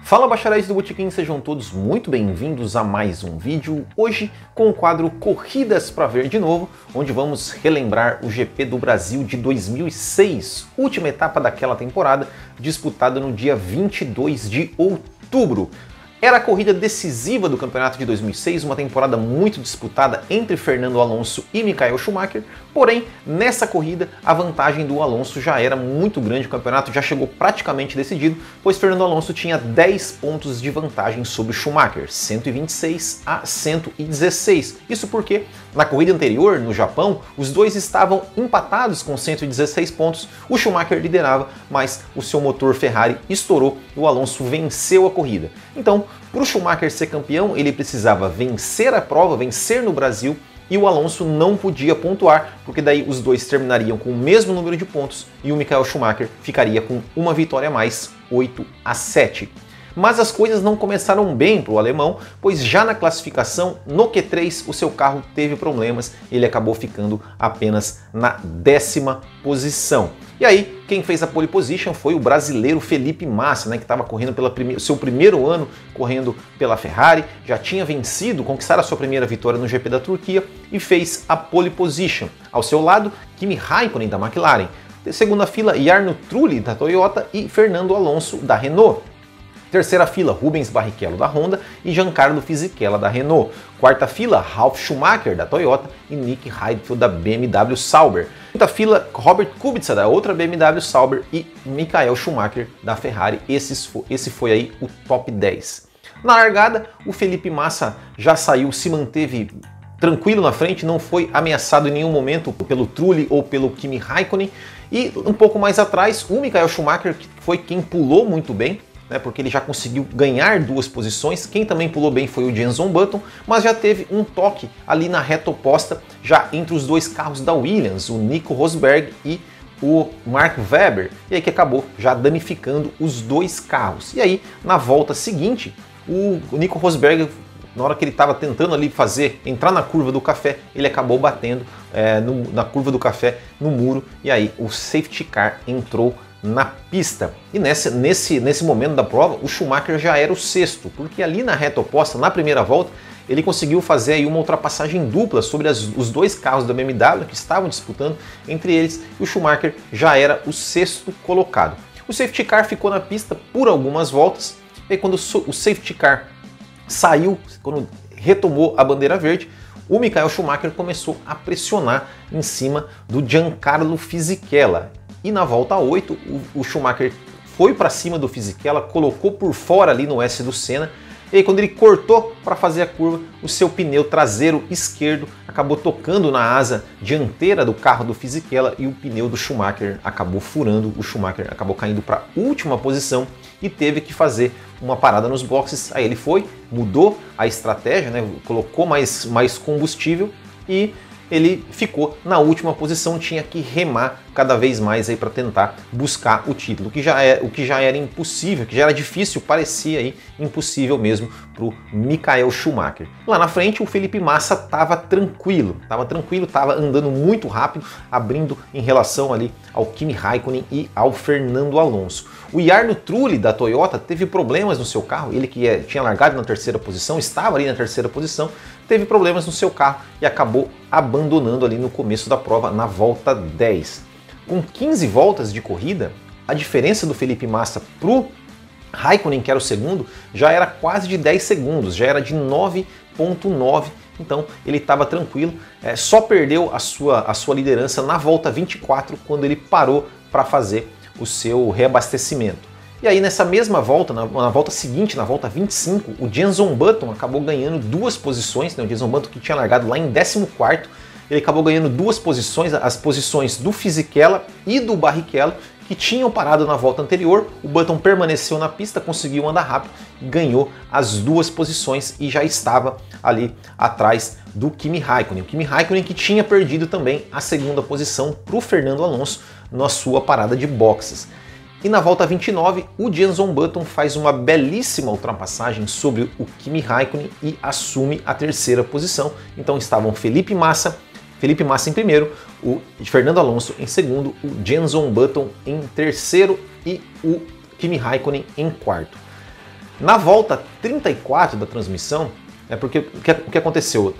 Fala, bacharéis do Botequim, sejam todos muito bem-vindos a mais um vídeo, hoje com o quadro Corridas para Ver de Novo, onde vamos relembrar o GP do Brasil de 2006, última etapa daquela temporada, disputada no dia 22 de outubro. Era a corrida decisiva do campeonato de 2006, uma temporada muito disputada entre Fernando Alonso e Michael Schumacher, porém, nessa corrida, a vantagem do Alonso já era muito grande, o campeonato já chegou praticamente decidido, pois Fernando Alonso tinha 10 pontos de vantagem sobre Schumacher, 126 a 116. Isso porque, na corrida anterior, no Japão, os dois estavam empatados com 116 pontos, o Schumacher liderava, mas o seu motor Ferrari estourou e o Alonso venceu a corrida. Então, para o Schumacher ser campeão, ele precisava vencer a prova, vencer no Brasil, e o Alonso não podia pontuar, porque daí os dois terminariam com o mesmo número de pontos e o Michael Schumacher ficaria com uma vitória a mais, 8 a 7. Mas as coisas não começaram bem para o alemão, pois já na classificação, no Q3, o seu carro teve problemas, ele acabou ficando apenas na 10ª posição. E aí, quem fez a pole position foi o brasileiro Felipe Massa, que estava correndo pelo seu primeiro ano correndo pela Ferrari, já tinha vencido, conquistado a sua primeira vitória no GP da Turquia e fez a pole position. Ao seu lado, Kimi Raikkonen da McLaren. Segunda fila, Jarno Trulli da Toyota e Fernando Alonso da Renault. Terceira fila, Rubens Barrichello da Honda e Giancarlo Fisichella da Renault. Quarta fila, Ralf Schumacher da Toyota e Nick Heidfeld da BMW Sauber. Quinta fila, Robert Kubica da outra BMW Sauber e Michael Schumacher da Ferrari. Esse foi aí o top 10. Na largada, o Felipe Massa já saiu, se manteve tranquilo na frente, não foi ameaçado em nenhum momento pelo Trulli ou pelo Kimi Raikkonen. E um pouco mais atrás, o Michael Schumacher, que foi quem pulou muito bem, porque ele já conseguiu ganhar 2 posições. Quem também pulou bem foi o Jenson Button, mas já teve um toque ali na reta oposta, já entre os dois carros da Williams, o Nico Rosberg e o Mark Webber, e aí que acabou já danificando os dois carros. E aí, na volta seguinte, o Nico Rosberg, na hora que ele estava tentando ali entrar na curva do café, ele acabou batendo na curva do café no muro, e aí o safety car entrou na pista. E nesse momento da prova, o Schumacher já era o sexto, porque ali na reta oposta, na primeira volta, ele conseguiu fazer aí uma ultrapassagem dupla sobre os dois carros da BMW que estavam disputando entre eles, e o Schumacher já era o sexto colocado. O safety car ficou na pista por algumas voltas, e aí quando o safety car saiu, quando retomou a bandeira verde, o Michael Schumacher começou a pressionar em cima do Giancarlo Fisichella. E na volta 8, o Schumacher foi para cima do Fisichella, colocou por fora ali no S do Senna, e aí quando ele cortou para fazer a curva, o seu pneu traseiro esquerdo acabou tocando na asa dianteira do carro do Fisichella e o pneu do Schumacher acabou furando, o Schumacher acabou caindo para a última posição e teve que fazer uma parada nos boxes. Aí ele mudou a estratégia, colocou mais combustível e ele ficou na última posição, tinha que remar cada vez mais aí para tentar buscar o título, o que já era impossível, que já era difícil, parecia aí impossível mesmo para o Michael Schumacher. Lá na frente, o Felipe Massa estava tranquilo, estava andando muito rápido, abrindo em relação ali ao Kimi Raikkonen e ao Fernando Alonso. O Jarno Trulli da Toyota teve problemas no seu carro, ele que tinha largado na terceira posição, estava ali na terceira posição, teve problemas no seu carro e acabou abandonando ali no começo da prova, na volta 10. Com 15 voltas de corrida, a diferença do Felipe Massa para o Raikkonen, que era o segundo, já era quase de 10 segundos, já era de 9,9, então ele estava tranquilo, só perdeu a sua liderança na volta 24, quando ele parou para fazer o seu reabastecimento. E aí nessa mesma volta, na volta seguinte, na volta 25, o Jenson Button acabou ganhando 2 posições, o Jenson Button que tinha largado lá em 14º, ele acabou ganhando 2 posições, as posições do Fisichella e do Barrichello, que tinham parado na volta anterior. O Button permaneceu na pista, conseguiu andar rápido, ganhou as 2 posições e já estava ali atrás do Kimi Raikkonen. O Kimi Raikkonen que tinha perdido também a segunda posição para o Fernando Alonso na sua parada de boxes. E na volta 29, o Jenson Button faz uma belíssima ultrapassagem sobre o Kimi Raikkonen e assume a terceira posição. Então estavam Felipe Massa em primeiro, o Fernando Alonso em segundo, o Jenson Button em terceiro e o Kimi Raikkonen em quarto. Na volta 34 da transmissão, porque o que aconteceu?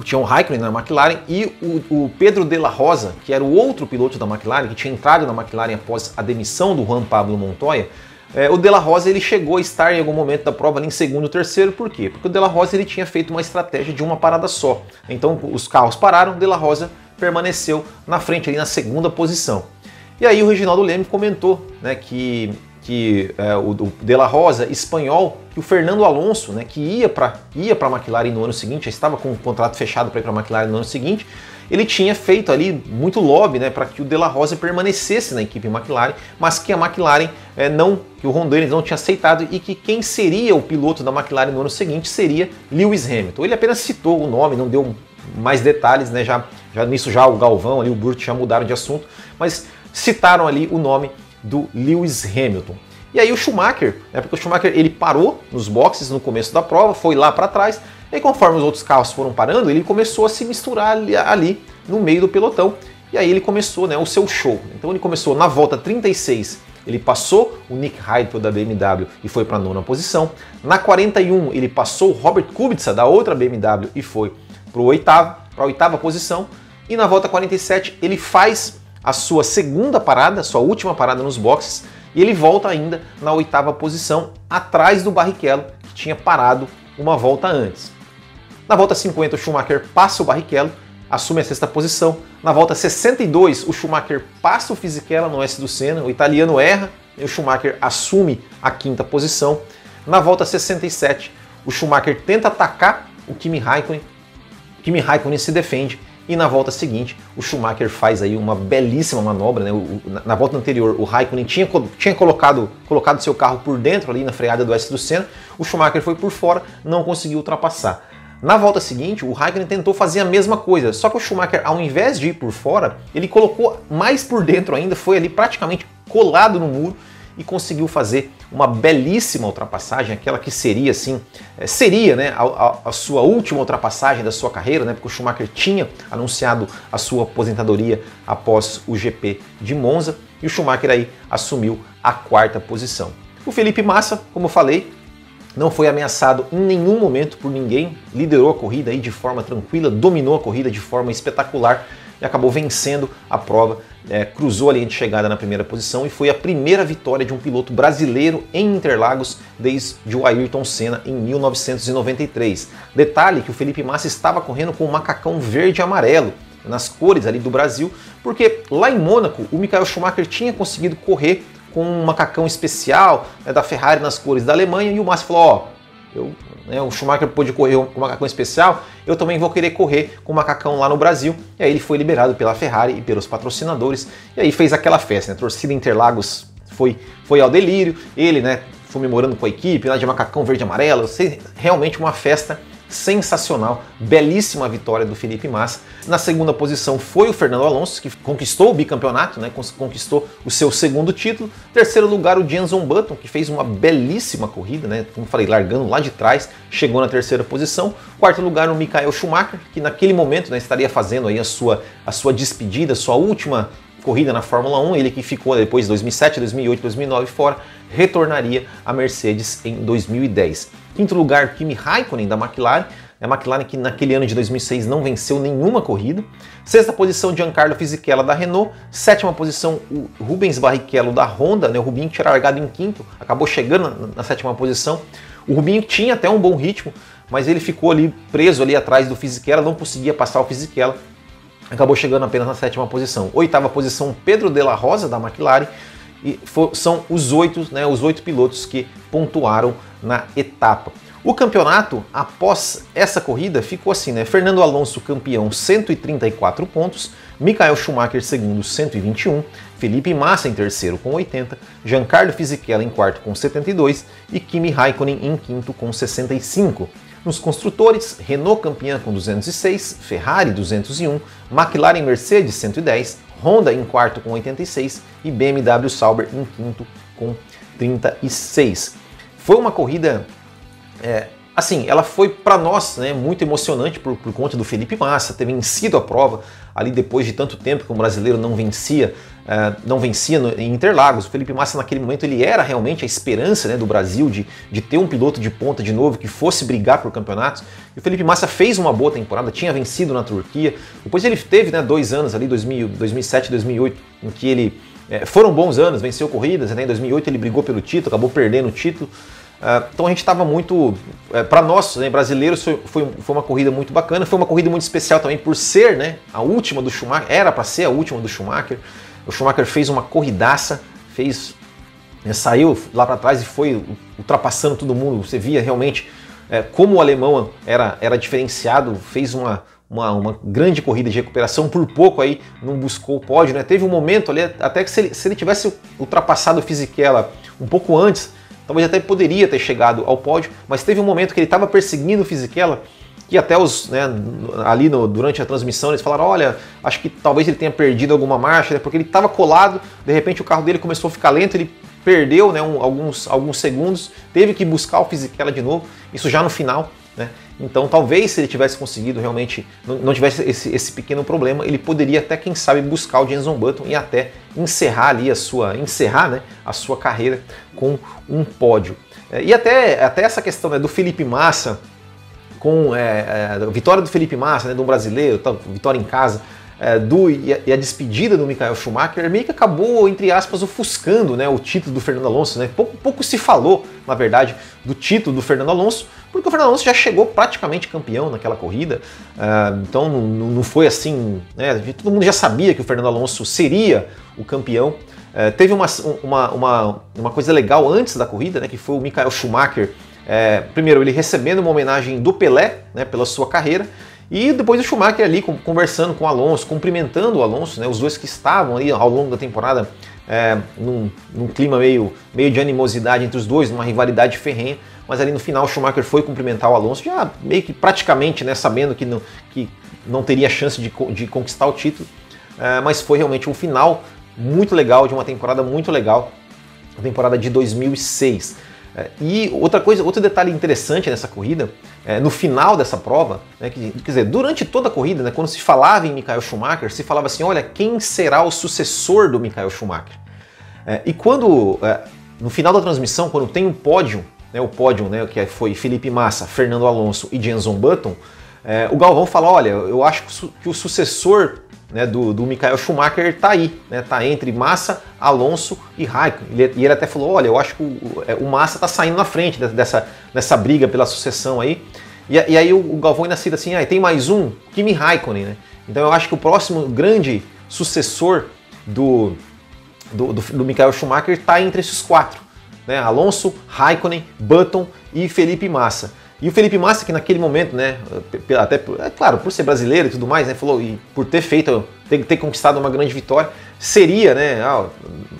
Tinha o Raikkonen na McLaren e o Pedro de la Rosa, que era o outro piloto da McLaren, que tinha entrado na McLaren após a demissão do Juan Pablo Montoya. O de la Rosa ele chegou a estar em algum momento da prova ali em segundo ou terceiro, por quê? Porque o de la Rosa ele tinha feito uma estratégia de uma parada só. Então os carros pararam, o de la Rosa permaneceu na frente ali na segunda posição. E aí o Reginaldo Leme comentou, né, que o de la Rosa, espanhol, que o Fernando Alonso, né, que ia para a McLaren no ano seguinte, já estava com o contrato fechado para ir para a McLaren no ano seguinte, ele tinha feito ali muito lobby, né, para que o de la Rosa permanecesse na equipe McLaren, mas que a McLaren que o Ron Dennis não tinha aceitado e que quem seria o piloto da McLaren no ano seguinte seria Lewis Hamilton. Ele apenas citou o nome, não deu mais detalhes, né, já nisso já o Galvão ali, o Burt já mudaram de assunto, mas citaram ali o nome do Lewis Hamilton. E aí o Schumacher, porque o Schumacher ele parou nos boxes no começo da prova, foi lá para trás, e conforme os outros carros foram parando, ele começou a se misturar ali no meio do pelotão, e aí ele começou, né, o seu show. Então ele começou na volta 36, ele passou o Nick Heidfeld da BMW e foi para a 9ª posição. Na 41 ele passou o Robert Kubica da outra BMW e foi para a 8ª posição. E na volta 47 ele faz a sua segunda parada, sua última parada nos boxes, e ele volta ainda na 8ª posição, atrás do Barrichello, que tinha parado uma volta antes. Na volta 50 o Schumacher passa o Barrichello, assume a 6ª posição. Na volta 62 o Schumacher passa o Fisichella no S do Senna, o italiano erra e o Schumacher assume a 5ª posição. Na volta 67 o Schumacher tenta atacar o Kimi Raikkonen se defende. E na volta seguinte, o Schumacher faz aí uma belíssima manobra, né? Na volta anterior, o Raikkonen tinha colocado seu carro por dentro ali na freada do S do Senna, o Schumacher foi por fora, não conseguiu ultrapassar. Na volta seguinte, o Raikkonen tentou fazer a mesma coisa, só que o Schumacher, ao invés de ir por fora, ele colocou mais por dentro ainda, foi ali praticamente colado no muro e conseguiu fazer uma belíssima ultrapassagem, aquela que seria assim, né, a sua última ultrapassagem da sua carreira, né, porque o Schumacher tinha anunciado a sua aposentadoria após o GP de Monza, e o Schumacher aí assumiu a 4ª posição. O Felipe Massa, como eu falei, não foi ameaçado em nenhum momento por ninguém, liderou a corrida aí de forma tranquila, dominou a corrida de forma espetacular e acabou vencendo a prova, cruzou a linha de chegada na 1ª posição e foi a primeira vitória de um piloto brasileiro em Interlagos desde o Ayrton Senna em 1993. Detalhe que o Felipe Massa estava correndo com um macacão verde e amarelo, nas cores ali do Brasil, porque lá em Mônaco o Michael Schumacher tinha conseguido correr com um macacão especial da Ferrari nas cores da Alemanha e o Massa falou, o Schumacher pôde correr com macacão especial, eu também vou querer correr com macacão lá no Brasil. E aí ele foi liberado pela Ferrari e pelos patrocinadores, e aí fez aquela festa, né? A torcida Interlagos foi ao delírio, ele, né, comemorando com a equipe, lá de macacão verde e amarelo, realmente uma festa sensacional, belíssima vitória do Felipe Massa. Na 2ª posição foi o Fernando Alonso, que conquistou o bicampeonato, né, conquistou o seu 2º título. 3º lugar o Jenson Button, que fez uma belíssima corrida, né, como falei, largando lá de trás, chegou na 3ª posição. 4º lugar o Michael Schumacher, que naquele momento, né, estaria fazendo aí a sua despedida, sua última corrida na Fórmula 1, ele que ficou depois de 2007, 2008, 2009 fora, retornaria à Mercedes em 2010. 5º lugar, Kimi Raikkonen da McLaren, a McLaren que naquele ano de 2006 não venceu nenhuma corrida. 6ª posição, Giancarlo Fisichella da Renault. 7ª posição, o Rubens Barrichello da Honda, né? O Rubinho tinha largado em 5º, acabou chegando na 7ª posição. O Rubinho tinha até um bom ritmo, mas ele ficou ali preso ali atrás do Fisichella, não conseguia passar o Fisichella, acabou chegando apenas na 7ª posição. 8ª posição, Pedro de la Rosa da McLaren. E são os 8 pilotos que pontuaram na etapa. O campeonato, após essa corrida, ficou assim, né? Fernando Alonso campeão, 134 pontos, Michael Schumacher segundo, 121, Felipe Massa em terceiro com 80, Giancarlo Fisichella em quarto com 72 e Kimi Raikkonen em quinto com 65. Nos construtores, Renault campeã com 206, Ferrari 201, McLaren Mercedes 110, Honda em quarto com 86 e BMW Sauber em quinto com 36. Foi uma corrida, assim, ela foi para nós, né, muito emocionante por conta do Felipe Massa ter vencido a prova ali depois de tanto tempo que um brasileiro não vencia não vencia em Interlagos. O Felipe Massa naquele momento ele era realmente a esperança, né, do Brasil de ter um piloto de ponta de novo que fosse brigar por campeonatos. E o Felipe Massa fez uma boa temporada, tinha vencido na Turquia. Depois ele teve, né, 2 anos ali, 2007 e 2008, em que ele foram bons anos, venceu corridas, né? Em 2008 ele brigou pelo título, acabou perdendo o título. Então a gente estava muito, para nós, né, brasileiros, foi uma corrida muito bacana, foi uma corrida muito especial também por ser, né, a última do Schumacher, era para ser a última do Schumacher. O Schumacher fez uma corridaça, saiu lá para trás e foi ultrapassando todo mundo. Você via realmente como o alemão era diferenciado, fez uma grande corrida de recuperação, por pouco aí não buscou o pódio, né? Teve um momento ali, até que se ele tivesse ultrapassado o Fisichella um pouco antes, talvez até poderia ter chegado ao pódio, mas teve um momento que ele estava perseguindo o Fisichella, que até ali durante a transmissão eles falaram, olha, acho que talvez ele tenha perdido alguma marcha, né? Porque ele estava colado, de repente o carro dele começou a ficar lento, ele perdeu, né, alguns segundos, teve que buscar o Fisichella de novo, isso já no final, né? Então talvez se ele tivesse conseguido realmente, não tivesse esse pequeno problema, ele poderia até, quem sabe, buscar o Jenson Button e até encerrar ali né, a sua carreira com um pódio. E até essa questão, né, do Felipe Massa, com a vitória do Felipe Massa, né, do brasileiro, vitória em casa, e a despedida do Michael Schumacher, meio que acabou, entre aspas, ofuscando, né, o título do Fernando Alonso, né? Pouco se falou, na verdade, do título do Fernando Alonso, porque o Fernando Alonso já chegou praticamente campeão naquela corrida, então não foi assim, né? Todo mundo já sabia que o Fernando Alonso seria o campeão. Teve uma coisa legal antes da corrida, né, que foi o Michael Schumacher, primeiro ele recebendo uma homenagem do Pelé, né, pela sua carreira, e depois o Schumacher ali conversando com o Alonso, cumprimentando o Alonso, né, os dois que estavam ali ao longo da temporada num clima meio de animosidade entre os dois, numa rivalidade ferrenha, mas ali no final o Schumacher foi cumprimentar o Alonso, já meio que praticamente, né, sabendo que não teria chance de conquistar o título, mas foi realmente um final muito legal, de uma temporada muito legal, a temporada de 2006. E outro detalhe interessante nessa corrida, no final dessa prova, né, quer dizer, durante toda a corrida, né, quando se falava em Michael Schumacher, se falava assim, olha, quem será o sucessor do Michael Schumacher? E quando, no final da transmissão, quando tem um pódio, né, que foi Felipe Massa, Fernando Alonso e Jenson Button, o Galvão fala, olha, eu acho que o sucessor, né, do Michael Schumacher está aí, né, tá entre Massa, Alonso e Raikkonen. E ele até falou, olha, eu acho que o Massa está saindo na frente dessa briga pela sucessão aí. E aí o Galvão ainda cita assim, tem mais um, Kimi Raikkonen, né? Então eu acho que o próximo grande sucessor do Michael Schumacher está entre esses 4, né? Alonso, Raikkonen, Button e Felipe Massa. E o Felipe Massa, que naquele momento, né, até, claro, por ser brasileiro e tudo mais, né, falou, e por ter conquistado uma grande vitória, seria, né,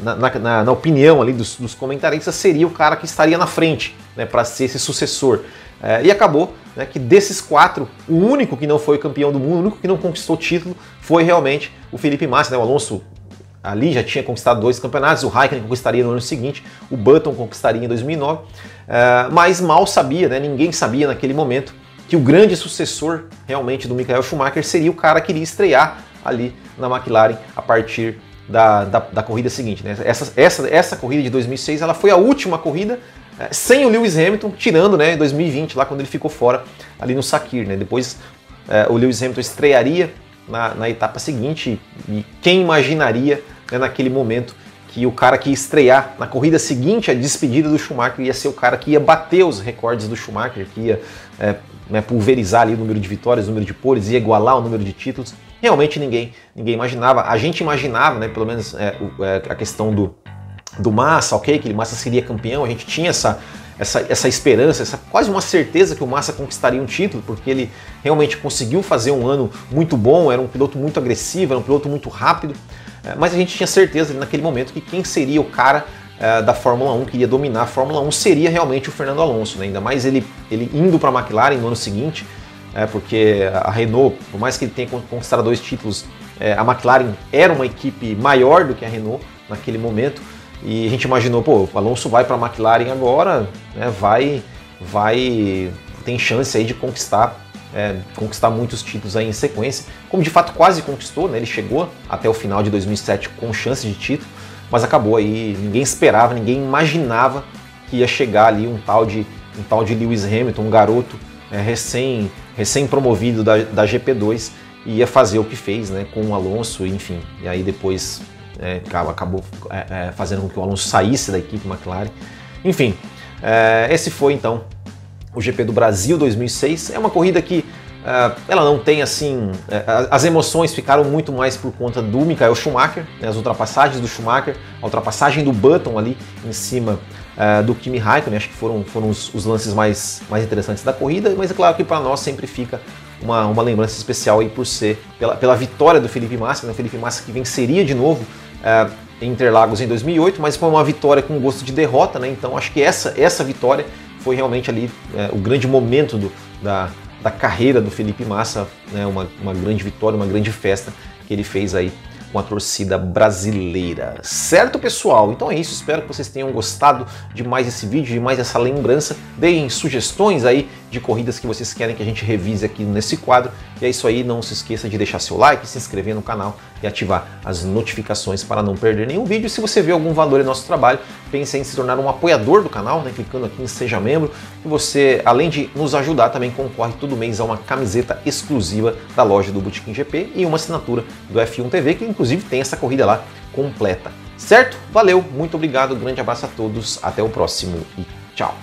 na opinião ali dos comentaristas, seria o cara que estaria na frente, né, para ser esse sucessor. E acabou, né, que desses 4, o único que não foi campeão do mundo, o único que não conquistou o título, foi realmente o Felipe Massa, né, o Alonso ali já tinha conquistado 2 campeonatos, o Raikkonen conquistaria no ano seguinte, o Button conquistaria em 2009, mas mal sabia, né, ninguém sabia naquele momento que o grande sucessor realmente do Michael Schumacher seria o cara que iria estrear ali na McLaren a partir da corrida seguinte, né? Essa corrida de 2006 ela foi a última corrida sem o Lewis Hamilton, tirando, né, em 2020, lá quando ele ficou fora ali no Sakir, né? Depois o Lewis Hamilton estrearia na etapa seguinte, e quem imaginaria, né, naquele momento que o cara que ia estrear na corrida seguinte, a despedida do Schumacher, ia ser o cara que ia bater os recordes do Schumacher, que ia pulverizar ali o número de vitórias, o número de poles, ia igualar o número de títulos. Realmente ninguém imaginava. A gente imaginava, né, pelo menos a questão do Massa, ok, que o Massa seria campeão, a gente tinha essa esperança, quase uma certeza que o Massa conquistaria um título, porque ele realmente conseguiu fazer um ano muito bom, era um piloto muito agressivo, era um piloto muito rápido, mas a gente tinha certeza naquele momento que quem seria o cara da Fórmula 1 que iria dominar a Fórmula 1 seria realmente o Fernando Alonso, né? Ainda mais ele indo para a McLaren no ano seguinte, porque a Renault, por mais que ele tenha conquistado 2 títulos, a McLaren era uma equipe maior do que a Renault naquele momento, e a gente imaginou, pô, o Alonso vai para a McLaren agora, né, tem chance aí de conquistar conquistar muitos títulos aí em sequência, como de fato quase conquistou, né? Ele chegou até o final de 2007 com chance de título, mas acabou aí, ninguém esperava, ninguém imaginava que ia chegar ali um tal de Lewis Hamilton, um garoto recém-promovido da GP2, e ia fazer o que fez, né, com o Alonso, enfim, e aí depois acabou fazendo com que o Alonso saísse da equipe McLaren. Enfim, esse foi então o GP do Brasil 2006. É uma corrida que ela não tem assim, as emoções ficaram muito mais por conta do Michael Schumacher, né, as ultrapassagens do Schumacher, a ultrapassagem do Button ali em cima do Kimi Raikkonen, acho que foram os lances mais interessantes da corrida, mas é claro que para nós sempre fica uma lembrança especial aí por ser pela vitória do Felipe Massa, né, o Felipe Massa que venceria de novo em Interlagos em 2008, mas foi uma vitória com gosto de derrota, né, então acho que essa vitória foi realmente ali o grande momento da carreira do Felipe Massa, né, uma grande vitória, uma grande festa que ele fez aí com a torcida brasileira. Certo, pessoal? Então é isso, espero que vocês tenham gostado de mais esse vídeo, de mais essa lembrança. Deem sugestões aí de corridas que vocês querem que a gente revise aqui nesse quadro. E é isso aí, não se esqueça de deixar seu like, se inscrever no canal e ativar as notificações para não perder nenhum vídeo. E se você vê algum valor em nosso trabalho, pense em se tornar um apoiador do canal, né, clicando aqui em Seja Membro. E você, além de nos ajudar, também concorre todo mês a uma camiseta exclusiva da loja do Botequim GP e uma assinatura do F1 TV, que inclusive tem essa corrida lá completa. Certo? Valeu, muito obrigado, grande abraço a todos, até o próximo e tchau!